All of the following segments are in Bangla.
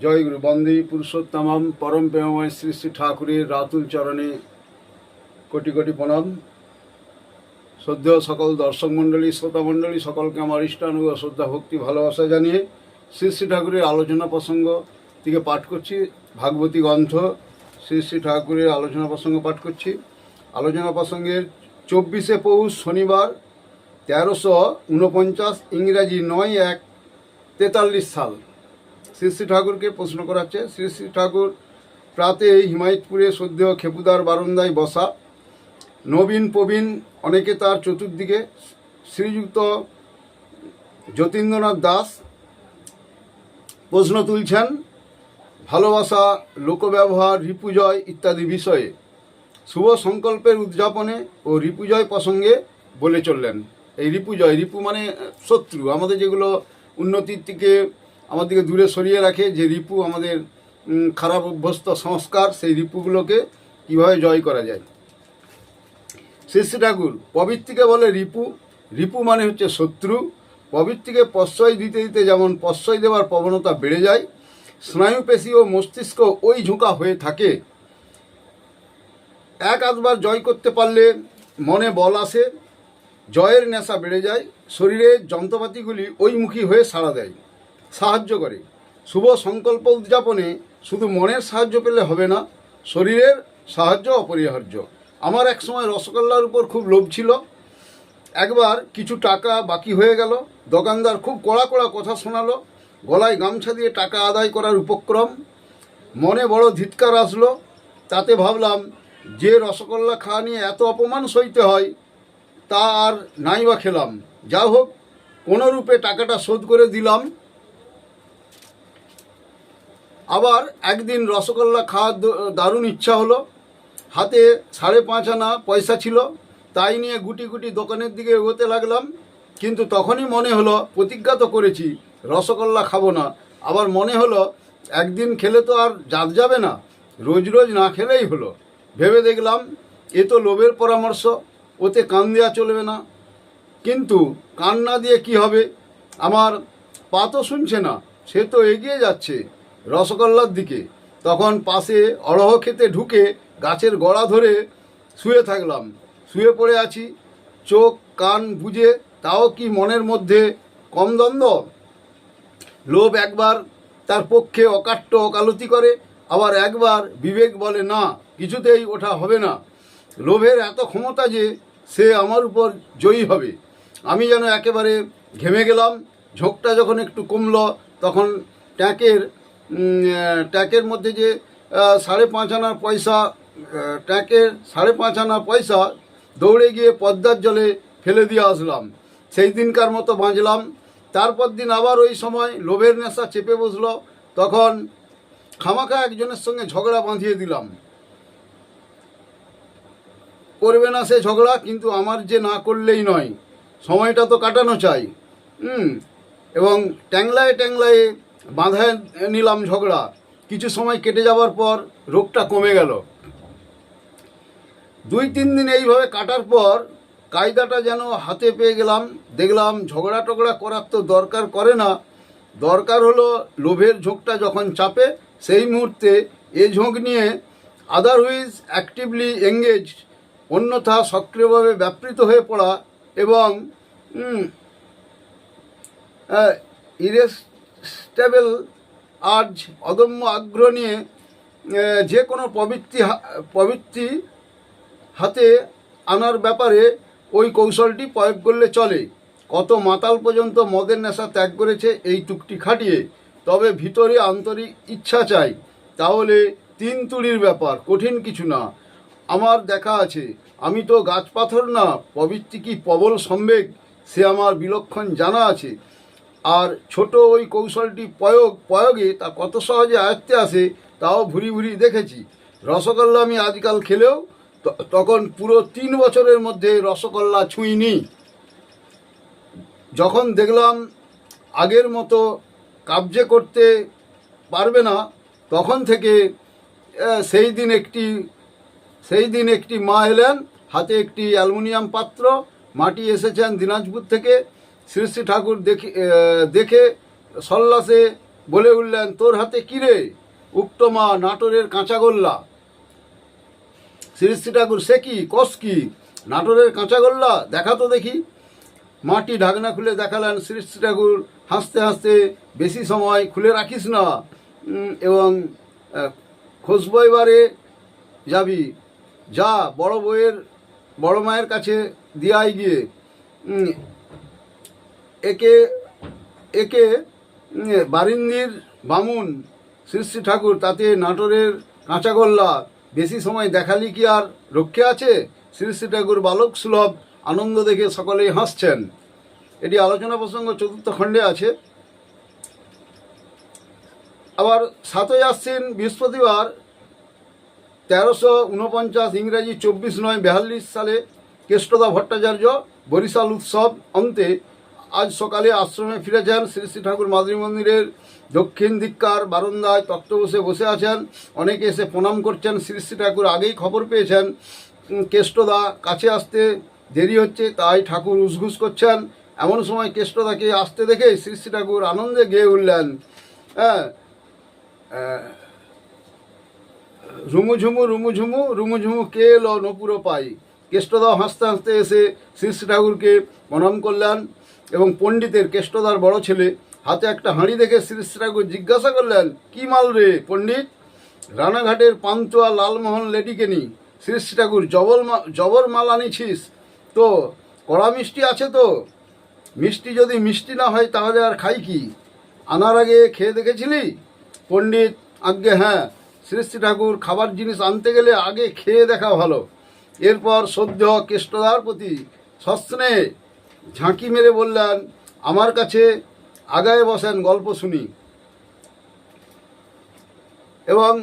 জয় গুরু বন্দে পুরুষোত্তমম পরম প্রেমময় শ্রী শ্রী ঠাকুরের রাতুল চরণে কোটি কোটি প্রণাম। শ্রদ্ধেয় সকল দর্শক মণ্ডলী, শ্রোতা মণ্ডলী, সকলকে আমার ইষ্টানুগ শ্রদ্ধা ভক্তি ভালোবাসা জানিয়ে শ্রী শ্রী ঠাকুরের আলোচনা প্রসঙ্গ থেকে পাঠ করছি। ভাগবতী গ্রন্থ শ্রী শ্রী ঠাকুরের আলোচনা প্রসঙ্গ পাঠ করছি। আলোচনা প্রসঙ্গের 24শে পৌষ শনিবার 1349 ইংরাজি 9/1/43 সাল। শ্রী শ্রী ঠাকুরকে প্রশ্ন করাচ্ছে। শ্রী শ্রী ঠাকুর প্রাতে হিমায়তপুরে শ্রদ্ধেয় খেপুদার বারান্দায় বসা, নবীন প্রবীণ অনেকে তার চতুর্দিকে। শ্রীযুক্ত যতীন্দ্রনাথ দাস প্রশ্ন তুলছেন ভালোবাসা, লোকব্যবহার, রিপুজয় ইত্যাদি বিষয়ে। শুভ সংকল্পের উদযাপনে ও রিপুজয় প্রসঙ্গে বলে চললেন। এই রিপুজয়, রিপু মানে শত্রু, আমাদের যেগুলো উন্নতির থেকে আমাদেরকে দূরে সরিয়ে রাখে, যে রিপু আমাদের খারাপ অভ্যস্ত সংস্কার, সেই রিপুগুলোকে কীভাবে জয় করা যায়। শ্রী শ্রী ঠাকুর প্রবৃত্তিকে বলে রিপু। রিপু মানে হচ্ছে শত্রু। প্রবৃত্তিকে প্রশ্রয় দিতে দিতে যেমন প্রশ্রয় দেওয়ার প্রবণতা বেড়ে যায়, স্নায়ুপেশি ও মস্তিষ্ক ওই ঝোঁকা হয়ে থাকে। এক আধবার জয় করতে পারলে মনে বল আসে, জয়ের নেশা বেড়ে যায়, শরীরের যন্ত্রপাতিগুলি ওইমুখী হয়ে সাড়া দেয়, সাহায্য করে। শুভ সংকল্প উদযাপনে শুধু মনের সাহায্য পেলে হবে না, শরীরের সাহায্য অপরিহার্য। আমার এক সময় রসগোল্লার উপর খুব লোভ ছিল। একবার কিছু টাকা বাকি হয়ে গেল। দোকানদার খুব কড়া কড়া কথা শোনালো। গলায় গামছা দিয়ে টাকা আদায় করার উপক্রম। মনে বড় ধিৎকার আসলো। তাতে ভাবলাম, যে রসগোল্লা খাওয়া নিয়ে এত অপমান সইতে হয়, তা আর নাই বা খেলাম। যা হোক, কোনোরূপে টাকাটা শোধ করে দিলাম। আবার একদিন রসগোল্লা খাওয়ার দারুণ ইচ্ছা হলো। হাতে 5.5 আনা পয়সা ছিল। তাই নিয়ে গুটি গুটি দোকানের দিকে এগোতে লাগলাম। কিন্তু তখনই মনে হলো, প্রতিজ্ঞা তো করেছি রসগোল্লা খাবো না। আবার মনে হলো, একদিন খেলে তো আর জাত যাবে না, রোজ রোজ না খেলেই হলো। ভেবে দেখলাম, এ তো লোভের পরামর্শ, ওতে কান দেওয়া চলবে না। কিন্তু কান না দিয়ে কি হবে? আমার পা তো শুনছে না, সে তো এগিয়ে যাচ্ছে রসগোল্লার দিকে। তখন পাশে অড়হ খেতে ঢুকে গাছের গোড়া ধরে শুয়ে থাকলাম। শুয়ে পড়ে আছি, চোখ কান বুজে। তাও কি মনের মধ্যে কম দ্বন্দ্ব? লোভ একবার তার পক্ষে অকাট্য ওকালতি করে, আবার একবার বিবেক বলে না, কিছুতেই ওঠা হবে না। লোভের এত ক্ষমতা যে সে আমার উপর জয়ী হবে। আমি যেন একেবারে ঘেমে গেলাম। ঝোঁকটা যখন একটু কমল, তখন ট্যাঁকের মধ্যে যে 5.5 আনার পয়সা, ট্যাঁকের 5.5 আনা পয়সা দৌড়ে গিয়ে পদ্মার জলে ফেলে দিয়ে আসলাম। সেই দিনকার মতো বাঁচলাম। তারপর দিন আবার ওই সময় লোভের নেশা চেপে বসলো। তখন খামাখা একজনের সঙ্গে ঝগড়া বাঁধিয়ে দিলাম। করবে না সে ঝগড়া, কিন্তু আমার যে না করলেই নয়, সময়টা তো কাটানো চাই। এবং ট্যাংলায় ট্যাংলায় বাঁধায় নিলাম ঝগড়া। কিছু সময় কেটে যাওয়ার পর রোগটা কমে গেল। 2-3 দিন এইভাবে কাটার পর কায়দাটা যেন হাতে পেয়ে গেলাম। দেখলাম ঝগড়া টগড়া করার তো দরকার করে না, দরকার হলো লোভের ঝোঁকটা যখন চাপে, সেই মুহূর্তে এ ঝোঁক নিয়ে আদারওয়াইজ অ্যাক্টিভলি এঙ্গেজ, অন্যথা সক্রিয়ভাবে ব্যাপৃত হয়ে পড়া এবং ইরেস্টেবল আর্জ, অদম্য আগ্রহ নিয়ে যে কোনো প্রবৃত্তি হাতে আনার ব্যাপারে ওই কৌশলটি প্রয়োগ করলে চলে। কত মাতাল পর্যন্ত মদের নেশা ত্যাগ করেছে এই টুকটি খাটিয়ে। তবে ভিতরে আন্তরিক ইচ্ছা চাই, তাহলে 3 তুড়ির ব্যাপার, কঠিন কিছু না। আমার দেখা আছে, আমি তো গাছ পাথর না। প্রবৃত্তি কি প্রবল সম্বেগ, সে আমার বিলক্ষণ জানা আছে। আর ছোট ওই কৌশলটি প্রয়োগে তা কত সহজে আয়ত্তে আসে, তাও ভুরি ভুরি দেখেছি। রসগোল্লা আমি আজকাল খেলেও তখন পুরো 3 বছরের মধ্যে রসগোল্লা ছুঁইনি। যখন দেখলাম আগের মতো কাবজে করতে পারবে না, তখন থেকে সেই দিন একটি মা এলেন, হাতে একটি অ্যালুমিনিয়াম পাত্র, মাটি এসেছেন দিনাজপুর থেকে। শ্রী শ্রী ঠাকুর দেখে সল্লাসে বলে উঠলেন, তোর হাতে কি রে? উক্ত মা, নাটোরের কাঁচাগোল্লা। শ্রী শ্রী ঠাকুর, সে কি, কস কি? নাটোরের কাঁচাগোল্লা, দেখা তো দেখি। মাটি ঢাকনা খুলে দেখালেন। শ্রী শ্রী ঠাকুর হাসতে হাসতে, বেশি সময় খুলে রাখিস না, এবং খুশবো এবারে যাবি, যা বড় মায়ের কাছে দিয়াই গিয়ে। একে একে বারিন্দির বামুন শ্রী শ্রী ঠাকুর, তাতে নাটোরের কাঁচাগোল্লা, বেশি সময় দেখালি কি আর রক্ষে আছে? শ্রী শ্রী ঠাকুর বালক সুলভ আনন্দ দেখে সকলেই হাসছেন। এটি আলোচনা প্রসঙ্গ চতুর্থ খণ্ডে আছে। আবার 7ই আশ্বিন বৃহস্পতিবার 1349, ইংরাজি 24/9/42 সালে কেষ্টদা ভট্টাচার্য বরিশাল উৎসব অন্তে আজ সকালে আশ্রমে ফিরেছেন। শ্রী শ্রী ঠাকুর মাতৃ মন্দিরের দক্ষিণ দিককার বারান্দায় তক্ত বসে আছেন। অনেকে এসে প্রণাম করছেন। শ্রী শ্রী ঠাকুর আগেই খবর পেয়েছেন কেষ্টদা কাছে আসতে দেরি হচ্ছে, তাই ঠাকুর উসঘুস করছেন। এমন সময় কেষ্টদাকে আসতে দেখে শ্রী শ্রী ঠাকুর আনন্দে গেয়ে উঠলেন, হ্যাঁ, রুমুঝুমু রুমুঝুমু রুমুঝুমু কে এলো নপুরো পাই। কেষ্টদাও হাসতে হাসতে এসে শ্রী শ্রী ঠাকুরকে প্রণাম করলেন। এবং পণ্ডিতের, কেষ্টদার বড় ছেলে, হাতে একটা হাঁড়ি দেখে শ্রী শ্রী ঠাকুর জিজ্ঞাসা করলেন, কি মাল রে পণ্ডিত? রানাঘাটের পান্তুয়া লালমোহন লেডিকে নি। শ্রী শ্রী ঠাকুর, জবর মাল আনিছিস তো? কড়া মিষ্টি আছে তো? মিষ্টি যদি মিষ্টি না হয় তাহলে আর খাই কি? আনার আগে খেয়ে দেখেছিলি? পণ্ডিত, আজ্ঞে হ্যাঁ। শ্রী শ্রী ঠাকুর, খাবার জিনিস আনতে গেলে আগে খেয়ে দেখা ভালো। এরপর সদ্য কেষ্টদার প্রতি সস্নেহে ঝাঁকি মেরে বললেন, আমার কাছে আগায় বসেন, গল্প শুনি। এবং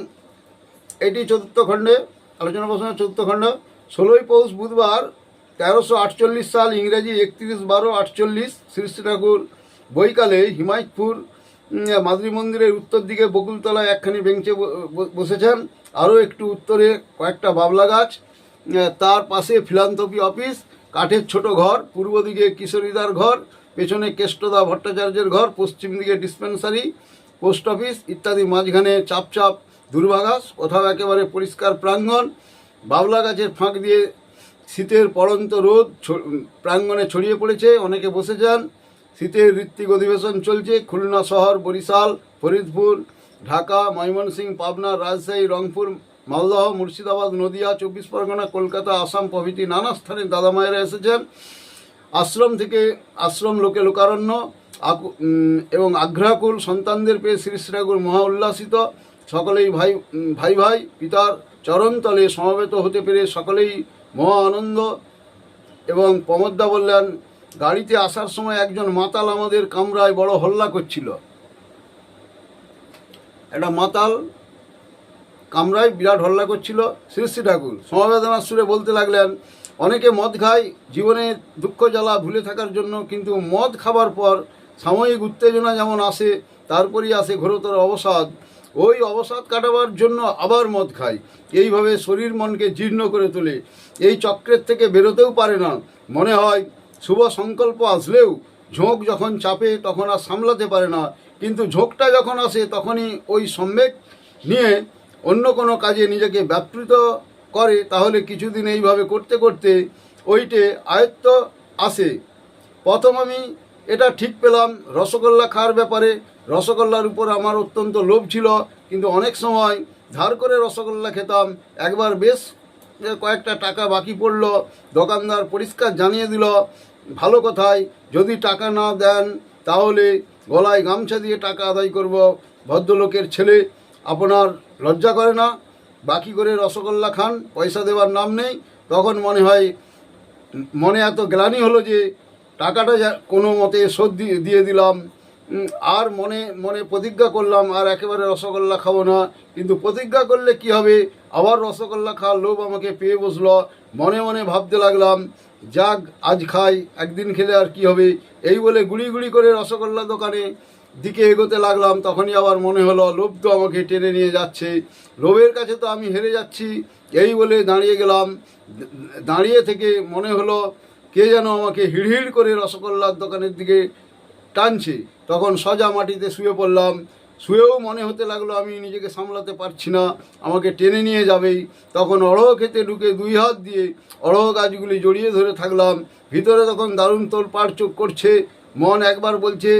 এটি চতুর্থ খণ্ডে আলোচনা প্রসঙ্গ। চতুর্থ খণ্ড 16ই পৌষ বুধবার 1348 সাল, ইংরেজি 31/12/48, শ্রী শ্রী ঠাকুর বৈকালে হিমায়তপুর মাতৃ মন্দিরের উত্তর দিকে বকুলতলায় একখানি বেঞ্চে বসেছেন। আরও একটু উত্তরে কয়েকটা বাবলা গাছ, তার পাশে ফিলান্থ্রপি অফিস, কাঠের ছোট ঘর, পূর্ব দিকে কিশোরীদার ঘর, পেছনে কেষ্টদা ভট্টাচার্যের ঘর, পশ্চিম দিকে ডিসপেন্সারি, পোস্ট অফিস ইত্যাদি, মাঝখানে চাপচাপ দুর্বাঘাস, কোথাও একেবারে পরিষ্কার প্রাঙ্গণ। বাবলা গাছের ফাঁক দিয়ে শীতের পড়ন্ত রোদ প্রাঙ্গণে ছড়িয়ে পড়েছে। অনেকে বসে যান। শীতের ঋত্বিক অধিবেশন চলছে। খুলনা শহর, বরিশাল, ফরিদপুর, ঢাকা, ময়মনসিংহ, পাবনা, রাজশাহী, রংপুর, মালদহ, মুর্শিদাবাদ, নদিয়া, 24 পরগনা, কলকাতা, আসাম প্রভৃতি নানা স্থানে দাদামায়েরা এসেছেন। আশ্রম লোকে লোকারণ্য এবং আগ্রাকুল সন্তানদের পেয়ে শ্রী শ্রী ঠাকুর মহা উল্লাসিত। সকলেই ভাই ভাই পিতার চরণতলে সমবেত হতে পেরে সকলেই মহা আনন্দ। এবং প্রমোদদা বললেন, গাড়িতে আসার সময় একজন মাতাল আমাদের কামরায় বড় হল্লা করছিল। একটা মাতাল কামরায় বিরাট হল্লা করছিল। শ্রী শ্রী ঠাকুর সমবেদনার সুরে বলতে লাগলেন, অনেকে মদ খায় জীবনের দুঃখ জ্বালা ভুলে থাকার জন্য, কিন্তু মদ খাবার পর সাময়িক উত্তেজনা যেমন আসে, তারপরই আসে ঘোরতর অবসাদ। ওই অবসাদ কাটাবার জন্য আবার মদ খায়। এইভাবে শরীর মনকে জীর্ণ করে তোলে। এই চক্রের থেকে বেরোতেও পারে না। মনে হয় শুভ সংকল্প আসলেও ঝোঁক যখন চাপে তখন আর সামলাতে পারে না, কিন্তু ঝোঁকটা যখন আসে তখনই ওই সম্বেগ নিয়ে অন্য কোনো কাজে নিজেকে ব্যাপৃত করে। তাহলে কিছুদিন এইভাবে করতে করতে ওইটে আয়ত্ত আসে। প্রথম আমি এটা ঠিক পেলাম রসগোল্লা খাওয়ার ব্যাপারে। রসগোল্লার উপর আমার অত্যন্ত লোভ ছিল, কিন্তু অনেক সময় ধার করে রসগোল্লা খেতাম। একবার বেশ কয়েকটা টাকা বাকি পড়ল। দোকানদার পরিষ্কার জানিয়ে দিল, ভালো কথায়, যদি টাকা না দেন তাহলে গলায় গামছা দিয়ে টাকা আদায় করব। ভদ্রলোকের ছেলে, আপনার লজ্জা করে না? বাকি করে রসগোল্লা খান, পয়সা দেওয়ার নাম নেই। তখন মনে এত গ্লানি হলো যে টাকাটা কোনো মতে শোধ দিয়ে দিলাম। আর মনে মনে প্রতিজ্ঞা করলাম আর একেবারে রসগোল্লা খাবো না। কিন্তু প্রতিজ্ঞা করলে কি হবে, আবার রসগোল্লা খাওয়ার লোভ আমাকে পেয়ে বসলো। মনে মনে ভাবতে লাগলাম, যাক আজ খাই, একদিন খেলে আর কি হবে। এই বলে গুড়ি গুড়ি করে রসগোল্লা দোকানে দিকে এগোতে লাগলাম। তখনই আবার মনে হলো, লোভ তো আমাকে টেনে নিয়ে যাচ্ছে, লোভের কাছে তো আমি হেরে যাচ্ছি। এই বলে দাঁড়িয়ে গেলাম। দাঁড়িয়ে থেকে মনে হলো কে যেন আমাকে হিড়হিড় করে রসগোল্লার দোকানের দিকে টানছে। তখন সোজা মাটিতে শুয়ে পড়লাম। শুয়েও মনে হতে লাগলো আমি নিজেকে সামলাতে পারছি না, আমাকে টেনে নিয়ে যাবেই। তখন অড়হ খেতে ঢুকে 2 হাত দিয়ে অড়হ গাছগুলি জড়িয়ে ধরে থাকলাম। ভিতরে তখন দারুণ তোলপাড় চোখ করছে। মন একবার বলছে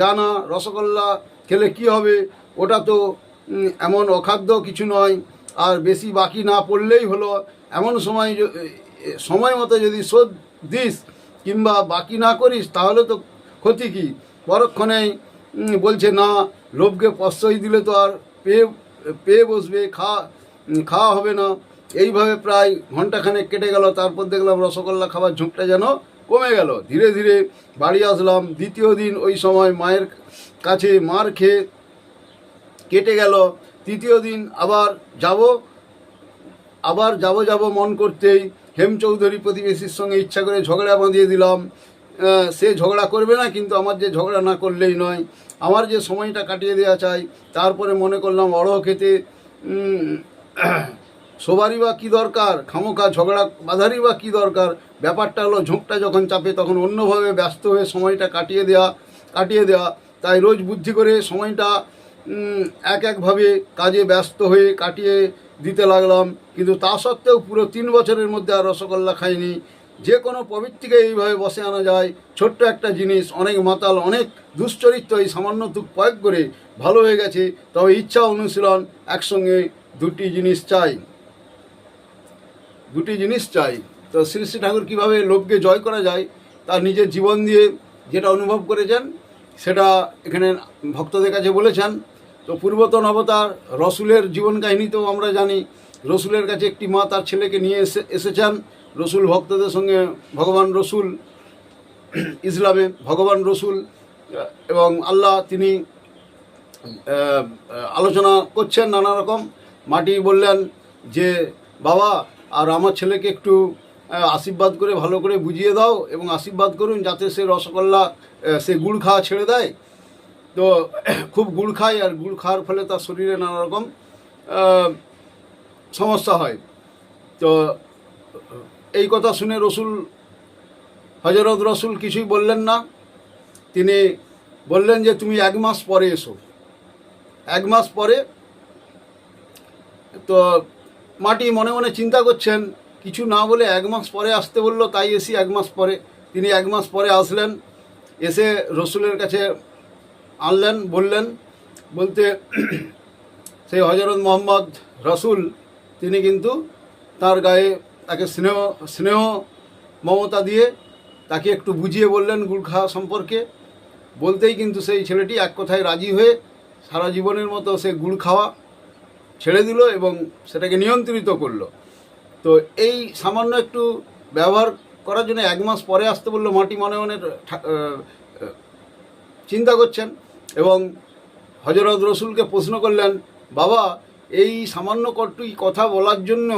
জানা রসগোল্লা খেলে কি হবে, ওটা তো এমন অখাদ্য কিছু নয়, আর বেশি বাকি না পড়লেই হলো। এমন সময় মতো যদি শোধ দিস কিংবা বাকি না করিস তাহলে তো ক্ষতি কী। পরক্ষণেই বলছে না, লোভকে প্রশ্রয় দিলে তো আর পেয়ে পেয়ে বসবে, খাওয়া হবে না। এইভাবে প্রায় ঘন্টাখানেক কেটে গেল। তারপর দেখলাম রসগোল্লা খাবার ঝোঁকটা যেন কমে গেল। ধীরে ধীরে বাড়ি আসলাম। দ্বিতীয় দিন ওই সময় মায়ের কাছে মার খেয়ে কেটে গেল। তৃতীয় দিন আবার যাব মন করতেই হেমচৌধুরী প্রতিবেশীর সঙ্গে ইচ্ছা করে ঝগড়া বাঁধিয়ে দিলাম। সে ঝগড়া করবে না, কিন্তু আমার যে ঝগড়া না করলেই নয়, আমার যে সময়টা কাটিয়ে দেওয়া চাই। তারপরে মনে করলাম অড়হ খেতে সবারই বা কী দরকার, খামোখা ঝগড়া বাঁধারই বা কী দরকার। ব্যাপারটা হলো ঝোঁকটা যখন চাপে তখন অন্যভাবে ব্যস্ত হয়ে সময়টা কাটিয়ে দেওয়া। তাই রোজ বুদ্ধি করে সময়টা একভাবে কাজে ব্যস্ত হয়ে কাটিয়ে দিতে লাগলাম। কিন্তু তা সত্ত্বেও পুরো 3 বছরের মধ্যে আর রসগোল্লা খাইনি। যে কোনো প্রবৃত্তিকে এইভাবে বসে আনা যায়। ছোট্ট একটা জিনিস, অনেক মাতাল, অনেক দুশ্চরিত্র এই সামান্য তুক প্রয়োগ করে ভালো হয়ে গেছে। তবে ইচ্ছা অনুশীলন একসঙ্গে দুটি জিনিস চাই। তো শ্রী শ্রী ঠাকুর কীভাবে লোভকে জয় করা যায় তার নিজের জীবন দিয়ে যেটা অনুভব করেছেন সেটা এখানে ভক্তদের কাছে বলেছেন। তো পূর্বতন অবতার রসুলের জীবন কাহিনী তো আমরা জানি। রসুলের কাছে একটি মা তার ছেলেকে নিয়ে এসেছেন। রসুল ভক্তদের সঙ্গে ভগবান রসুল, ইসলামে ভগবান রসুল এবং আল্লাহ তিনি আলোচনা করছেন নানা রকম। মাটি বললেন যে বাবা, আর আমার ছেলেকে একটু আশীর্বাদ করে ভালো করে বুঝিয়ে দাও এবং আশীর্বাদ করুন যাতে সে রসগোল্লা সে গুড় খাওয়া ছেড়ে দেয়। তো খুব গুড় খায়, আর গুড় খাওয়ার ফলে তার শরীরে নানা রকম সমস্যা হয়। তো এই কথা শুনে হযরত রসুল কিছুই বললেন না। তিনি বললেন যে তুমি 1 মাস পরে এসো। 1 মাস পরে। তো মাটি মনে মনে চিন্তা করছেন, কিছু না বলে 1 মাস পরে আসতে বললো, তাই এসি 1 মাস পরে। তিনি 1 মাস পরে আসলেন। এসে রসুলের কাছে আনলেন, বলতে সেই হযরত মোহাম্মদ রসুল তিনি কিন্তু তার গায়ে তাকে স্নেহ মমতা দিয়ে তাকে একটু বুঝিয়ে বললেন গুড় খাওয়া সম্পর্কে। বলতেই কিন্তু সেই ছেলেটি এক কথায় রাজি হয়ে সারা জীবনের মতো সে গুড় খাওয়া ছেড়ে দিল এবং সেটাকে নিয়ন্ত্রিত করলো। তো এই সামান্য একটু ব্যবহার করার জন্য 1 মাস পরে আসতে বললো। মাটি মনে মনে চিন্তা করছেন এবং হযরত রসুলকে প্রশ্ন করলেন, বাবা এই সামান্য কটুই কথা বলার জন্য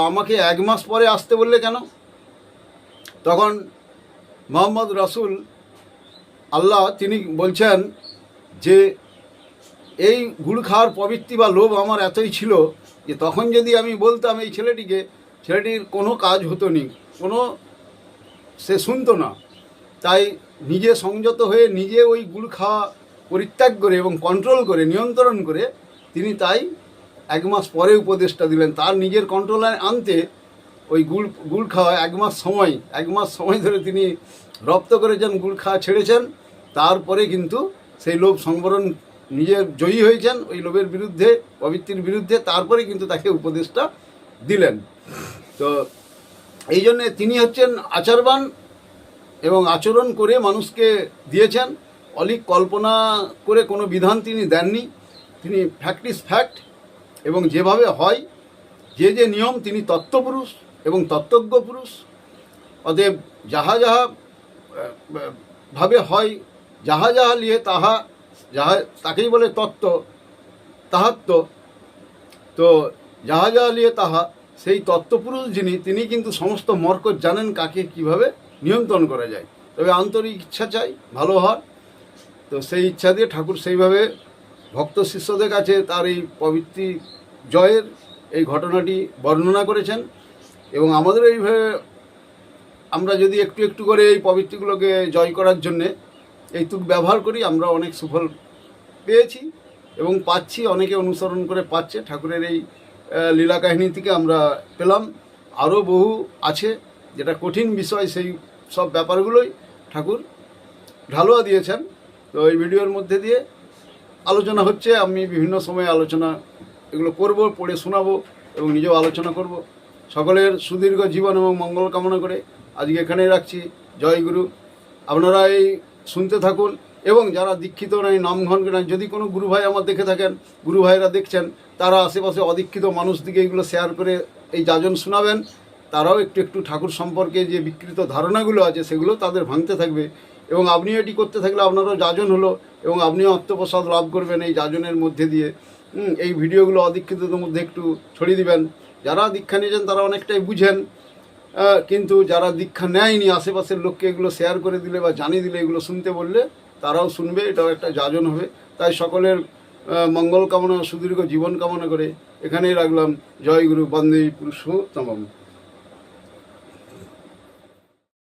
আমাকে 1 মাস পরে আসতে বললে কেন? তখন মোহাম্মদ রসুল আল্লাহ তিনি বলছেন যে এই গুড় খাওয়ার প্রবৃত্তি বা লোভ আমার এতই ছিল যে তখন যদি আমি বলতাম এই ছেলেটির কোনো কাজ হতো নি, সে শুনতো না। তাই নিজে সংযত হয়ে নিজে ওই গুড় খাওয়া পরিত্যাগ করে এবং কন্ট্রোল করে নিয়ন্ত্রণ করে তিনি তাই 1 মাস পরে উপদেশটা দিলেন। তার নিজের কন্ট্রোলে আনতে ওই গুড় খাওয়া 1 মাস সময় ধরে তিনি রপ্ত করেছেন, গুড় খাওয়া ছেড়েছেন। তারপরে কিন্তু সেই লোভ সংবরণ নিজে জয়ী হয়েছেন ওই লোভের বিরুদ্ধে, প্রবৃত্তির বিরুদ্ধে। তারপরে কিন্তু তাকে উপদেশটা দিলেন। তো এই জন্যে তিনি হচ্ছেন আচারবান এবং আচরণ করে মানুষকে দিয়েছেন। অলিক কল্পনা করে কোনো বিধান তিনি দেননি। তিনি ফ্যাক্ট ইজ ফ্যাক্ট এবং যেভাবে হয় যে নিয়ম, তিনি তত্ত্বপুরুষ এবং তত্ত্বজ্ঞ পুরুষ। অতএব যাহা ভাবে হয়, যাহা লিয়ে তাকেই বলে তাহাত্ম। তো যাহা লিয়ে তাহা, সেই তত্ত্বপুরুষ যিনি, তিনি কিন্তু সমস্ত মর্কট জানেন কাকে কিভাবে নিয়ন্ত্রণ করা যায়। তবে আন্তরিক ইচ্ছা চাই ভালো হওয়ার। তো সেই ইচ্ছা দিয়ে ঠাকুর সেইভাবে ভক্ত শিষ্যদের কাছে তার এই প্রবৃত্তি জয়ের এই ঘটনাটি বর্ণনা করেছেন। এবং আমাদের এইভাবে আমরা যদি একটু একটু করে এই প্রবৃত্তিগুলোকে জয় করার জন্যে এই তুক ব্যবহার করি, আমরা অনেক সুফল পেয়েছি এবং পাচ্ছি, অনেকে অনুসরণ করে পাচ্ছে। ঠাকুরের এই লীলা কাহিনী থেকে আমরা পেলাম। আরও বহু আছে, যেটা কঠিন বিষয়, সেই সব ব্যাপারগুলোই ঠাকুর ঢালুয়া দিয়েছেন। তো এই ভিডিওর মধ্যে দিয়ে আলোচনা হচ্ছে, আমি বিভিন্ন সময়ে আলোচনা এগুলো করব, পড়ে শোনাবো এবং নিজেও আলোচনা করব। সকলের সুদীর্ঘ জীবন এবং মঙ্গল কামনা করে আজকে এখানেই রাখছি। জয় গুরু। আপনারা এই শুনতে থাকুন এবং যারা দীক্ষিত নাই, নামঘন নাই, যদি কোনো গুরু ভাই আমার দেখে থাকেন, গুরু ভাইরা দেখছেন, তারা আশেপাশে অদীক্ষিত মানুষদিকে এগুলো শেয়ার করে এই যাজন শোনাবেন। তারাও একটু একটু ঠাকুর সম্পর্কে যে বিকৃত ধারণাগুলো আছে সেগুলো তাদের ভাঙতে থাকবে এবং আপনি এটি করতে থাকলে আপনারও যাজন হলো এবং আপনিও আত্মপ্রসাদ লাভ করবেন এই যাজনের মধ্যে দিয়ে। এই ভিডিওগুলো অদীক্ষিতদের মধ্যে একটু ছড়িয়ে দিবেন। যারা দীক্ষা নিয়েছেন তারা অনেকটাই বুঝেন, কিন্তু যারা দীক্ষা নেয়নি আশেপাশের লোককে এগুলো শেয়ার করে দিলে বা জানিয়ে দিলে, এগুলো শুনতে বললে তারাও শুনবে, এটাও একটা যাজন হবে। তাই সকলের মঙ্গল কামনা, সুদীর্ঘ জীবন কামনা করে এখানেই রাখলাম। জয় গুরু, বন্দে পুরুষোত্তমম।